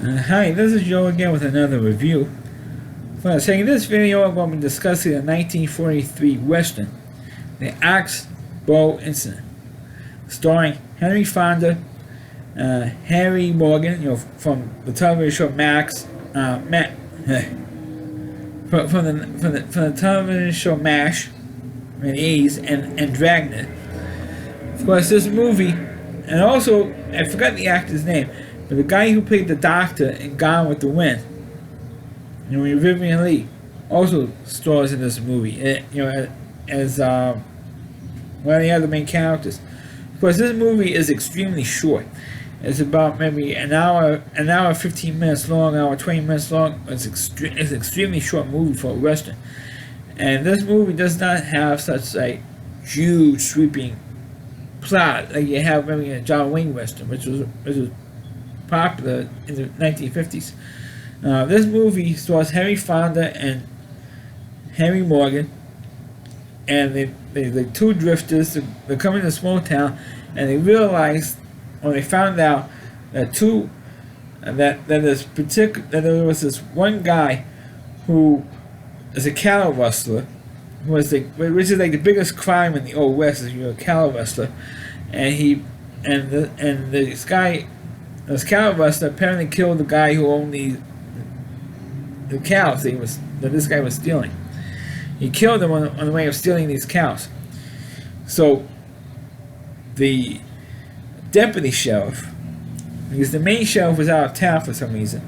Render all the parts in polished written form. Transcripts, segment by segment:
Hi, this is Joe again with another review. For saying this video, I'm going to be discussing a 1943 Western, The Axe Bow Incident, starring Henry Fonda, Harry Morgan, from the television show Max, from the television show MASH, and Ease, and Dragnet. Of course, this movie, and also I forgot the actor's name. But the guy who played the doctor in Gone with the Wind, Vivian Lee, also stars in this movie. As one of the other main characters. Of course, this movie is extremely short. It's about maybe an hour 15 minutes long, hour 20 minutes long. It's an extremely short movie for a western. And this movie does not have such a huge sweeping plot like you have maybe in a John Wayne western, which was popular in the 1950s. This movie stars Henry Fonda and Harry Morgan, and the two drifters. They come in a small town, and they realized, when they found out that there was this one guy who is a cattle rustler, which is like the biggest crime in the Old West, is you're a cattle rustler, and this cattle rustler apparently killed the guy who owned the cows that this guy was stealing. He killed him on the way of stealing these cows. So the deputy sheriff, because the main sheriff was out of town for some reason,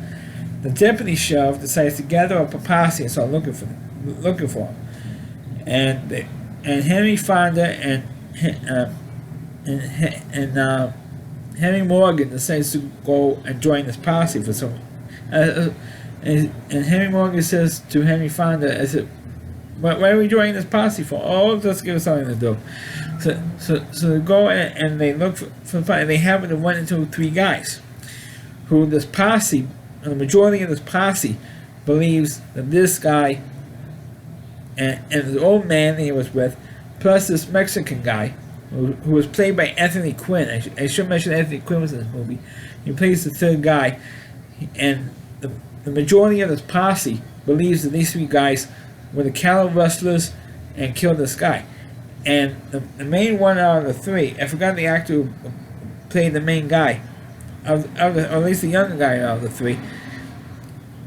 the deputy sheriff decides to gather up a posse and start looking for him. And Henry Fonda and Henry Morgan decides to go and join this posse for some. And Henry Morgan says to Henry Fonda, "I said, why are we joining this posse for? Oh, let's give us something to do." So they go and they look for the and they happen to run into three guys, who this posse, the majority of this posse, believes that this guy and the old man that he was with, plus this Mexican guy, who was played by Anthony Quinn. I should mention Anthony Quinn was in this movie. He plays the third guy, and the majority of this posse believes that these three guys were the cattle rustlers and killed this guy. And the main one out of the three, I forgot the actor who played the main guy, or at least the younger guy out of the three,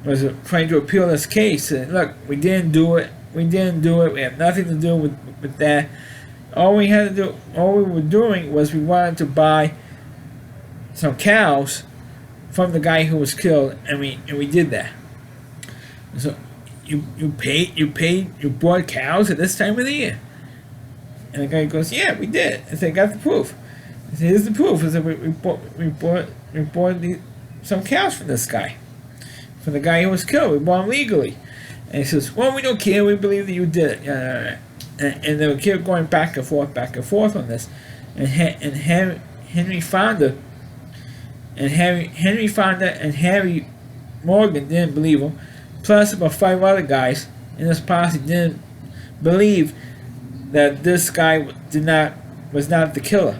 was trying to appeal this case. And look, we didn't do it. We have nothing to do with that. All we were doing was we wanted to buy some cows from the guy who was killed, and we did that. So you bought cows at this time of the year? And the guy goes, "Yeah, we did." I said, "I got the proof." I said, "Here's the proof." I said, we bought some cows from this guy, from the guy who was killed. We bought them legally. And he says, "Well, we don't care. We believe that you did it." And they would keep going back and forth on this. And Henry Fonda and Harry Morgan didn't believe him. Plus, about 5 other guys in this posse didn't believe that this guy was not the killer,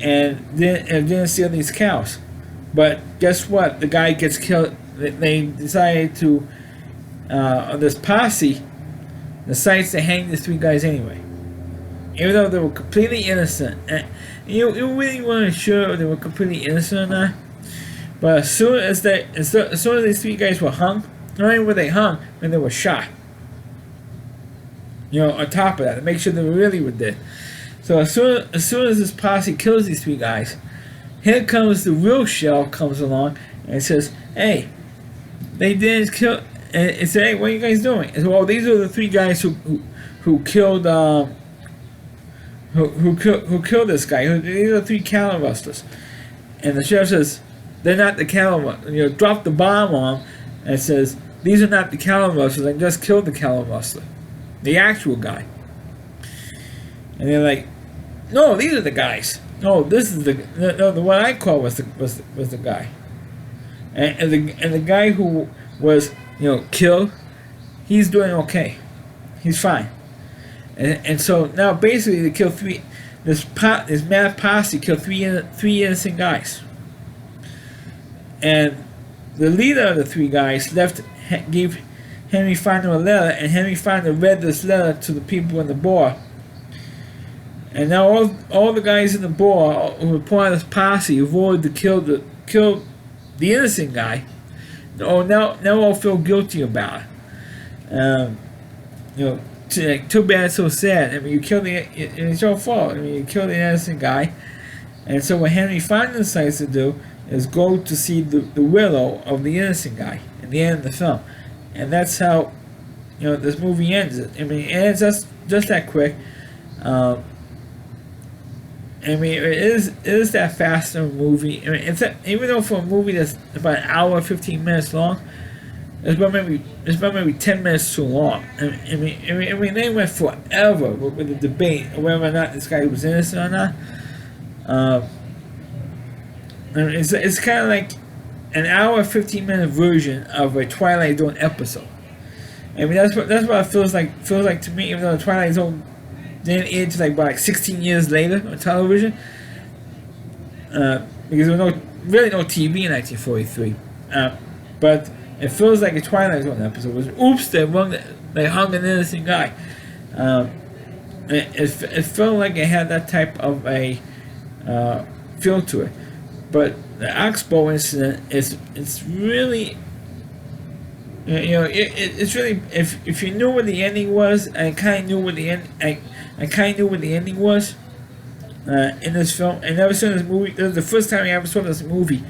and didn't steal these cows. But guess what? The guy gets killed. They decided to, this posse decides to hang these three guys anyway, even though they were completely innocent. And you really weren't sure if they were completely innocent or not. But as soon as these three guys were hung, not only were they hung, but they were shot. On top of that, to make sure they really were dead. So as soon as this posse kills these three guys, here comes the real shell comes along and says, "Hey, they didn't kill." And say, "Hey, what are you guys doing?" And so, "Well, these are the three guys who killed who killed this guy. These are the three cattle rustlers." And the sheriff says, "They're not the cattle rustlers." Drop the bomb on them and says, "These are not the cattle rustlers. I just killed the cattle rustler, the actual guy." And they're like, "No, these are the guys. No, this is the what I call was the guy." And the guy who was killed, he's doing okay. He's fine. And so now basically they killed this mad posse killed three innocent guys. and the leader of the three guys gave Henry Fonda a letter, and Henry Fonda read this letter to the people in the bar. And now all the guys in the bar who were part of this posse who voted to kill the innocent guy, now all feel guilty about it. Too bad, so sad. I mean, you killed it's your fault. I mean, you killed the innocent guy. And so what Henry Fonda decides to do is go to see the widow of the innocent guy at the end of the film. And that's how, this movie ends. I mean, it ends just that quick. I mean, it is that fast of a movie. I mean, even though for a movie that's about an hour, 15 minutes long, it's about maybe 10 minutes too long. I mean, they went forever with the debate of whether or not this guy was innocent or not. I mean, it's kind of like an hour, 15-minute version of a Twilight Zone episode. I mean, that's what it feels like to me. Even though the Twilight Zone didn't air to about 16 years later on television, because there was really no TV in 1943. But it feels like a Twilight Zone episode. It was oops, they hung an innocent guy. It felt like it had that type of a feel to it. But the Oxbow incident it's really, it's really, if you knew what the ending was, I kind of knew what the ending was in this film. I never saw this movie. This was the first time I ever saw this movie,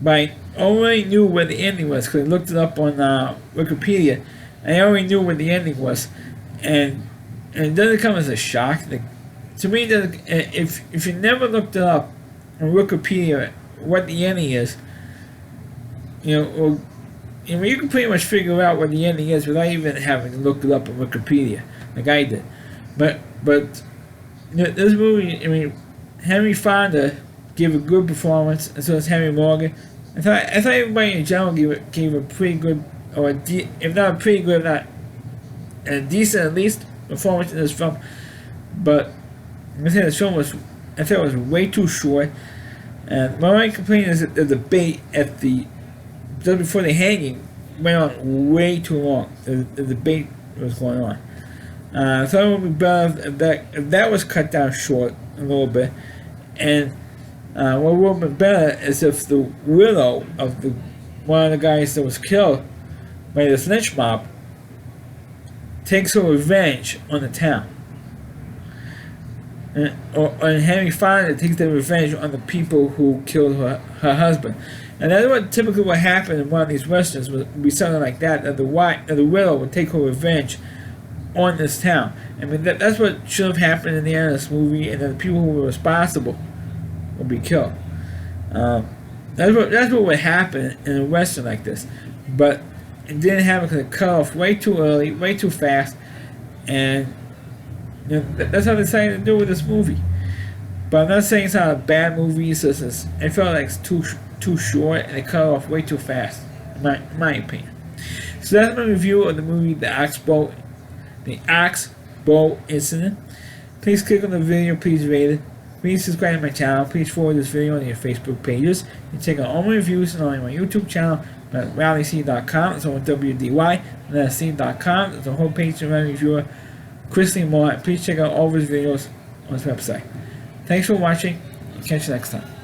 but I already knew where the ending was because I looked it up on Wikipedia. I already knew where the ending was, and it doesn't come as a shock. To me, if you never looked it up on Wikipedia what the ending is, you can pretty much figure out what the ending is without even having to look it up on Wikipedia, like I did. But this movie, I mean, Henry Fonda gave a good performance, and so does Henry Morgan. I thought everybody in general gave a pretty good, if not a pretty good, if not a decent at least performance in this film. But I think this film was way too short. And my only complaint is that the debate just before the hanging went on way too long. The debate was going on. I thought it would be better if that was cut down short a little bit. And what would have been better is if the widow of one of the guys that was killed by this lynch mob takes her revenge on the town. And Henry Fonda takes their revenge on the people who killed her husband. And that's what typically would happen in one of these westerns, would be something like that the widow would take her revenge on this town. I mean, that's what should have happened in the end of this movie, and then the people who were responsible would be killed. That's what would happen in a western like this. But it didn't happen because it cut off way too early, way too fast, and that's how they decided to do with this movie. But I'm not saying it's not a bad movie. It felt like it's too short, and it cut off way too fast, in my opinion. So that's my review of the movie The Oxbow Incident. Please click on the video, please rate it. Please subscribe to my channel. Please forward this video on your Facebook pages. You can check out all my reviews on my YouTube channel at RowleyC.com. It's on WDY. And that's C.com. It's a homepage to my reviewer, Chris Lee Moore. Please check out all of his videos on his website. Thanks for watching. I'll catch you next time.